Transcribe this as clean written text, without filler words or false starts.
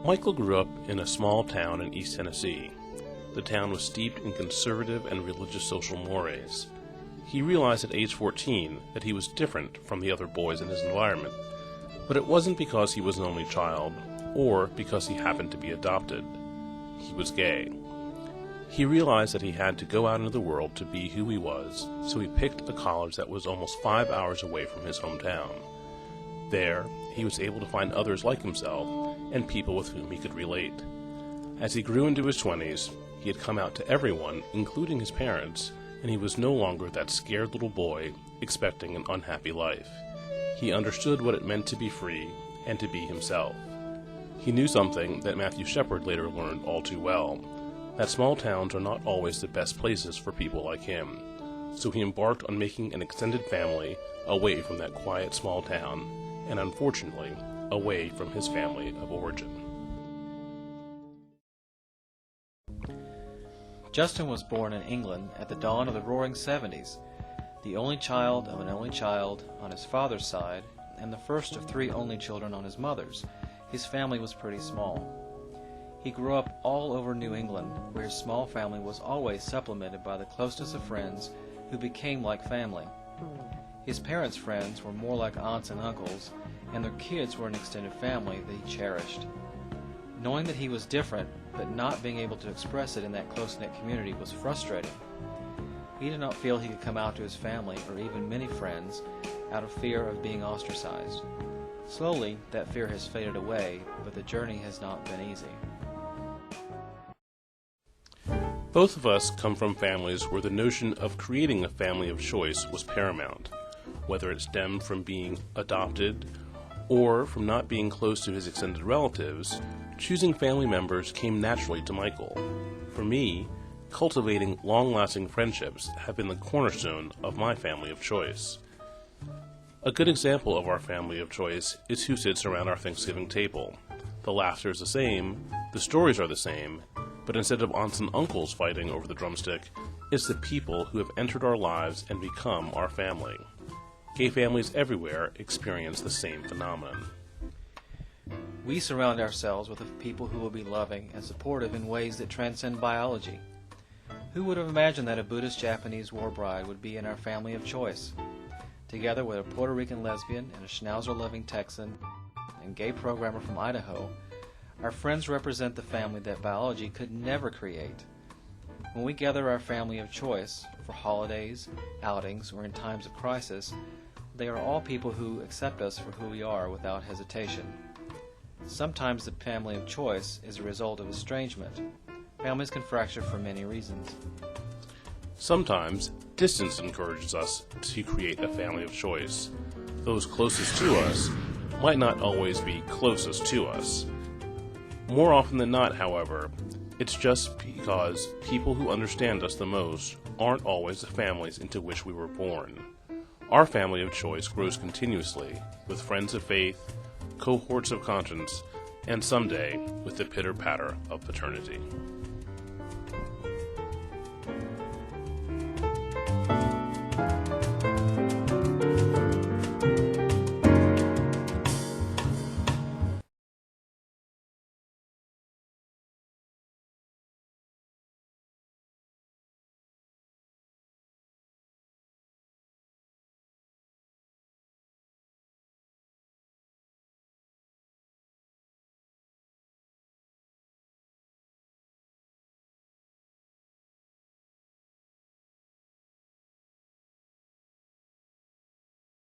Michael grew up in a small town in East Tennessee. The town was steeped in conservative and religious social mores. He realized at age 14 that he was different from the other boys in his environment, but it wasn't because he was an only child, or because he happened to be adopted. He was gay. He realized that he had to go out into the world to be who he was, so he picked a college that was almost 5 hours away from his hometown. There, he was able to find others like himself and people with whom he could relate. As he grew into his 20s, he had come out to everyone, including his parents, and he was no longer that scared little boy expecting an unhappy life. He understood what it meant to be free and to be himself. He knew something that Matthew Shepard later learned all too well, that small towns are not always the best places for people like him. So he embarked on making an extended family away from that quiet small town, and unfortunately, away from his family of origin. Justin was born in England at the dawn of the Roaring '70s, the only child of an only child on his father's side, and the first of 3 only children on his mother's. His family was pretty small. He grew up all over New England, where his small family was always supplemented by the closeness of friends who became like family. His parents' friends were more like aunts and uncles, and their kids were an extended family that he cherished. Knowing that he was different, but not being able to express it in that close-knit community was frustrating. He did not feel he could come out to his family, or even many friends, out of fear of being ostracized. Slowly, that fear has faded away, but the journey has not been easy. Both of us come from families where the notion of creating a family of choice was paramount, whether it stemmed from being adopted or from not being close to his extended relatives. Choosing family members came naturally to Michael. For me, cultivating long-lasting friendships have been the cornerstone of my family of choice. A good example of our family of choice is who sits around our Thanksgiving table. The laughter is the same, the stories are the same, but instead of aunts and uncles fighting over the drumstick, it's the people who have entered our lives and become our family. Gay families everywhere experience the same phenomenon. We surround ourselves with people who will be loving and supportive in ways that transcend biology. Who would have imagined that a Buddhist-Japanese war bride would be in our family of choice? Together with a Puerto Rican lesbian and a Schnauzer-loving Texan and gay programmer from Idaho, our friends represent the family that biology could never create. When we gather our family of choice for holidays, outings, or in times of crisis, they are all people who accept us for who we are without hesitation. Sometimes the family of choice is a result of estrangement. Families can fracture for many reasons. Sometimes distance encourages us to create a family of choice. Those closest to us might not always be closest to us. More often than not, however, it's just because people who understand us the most aren't always the families into which we were born. Our family of choice grows continuously, with friends of faith, cohorts of conscience, and someday with the pitter-patter of paternity.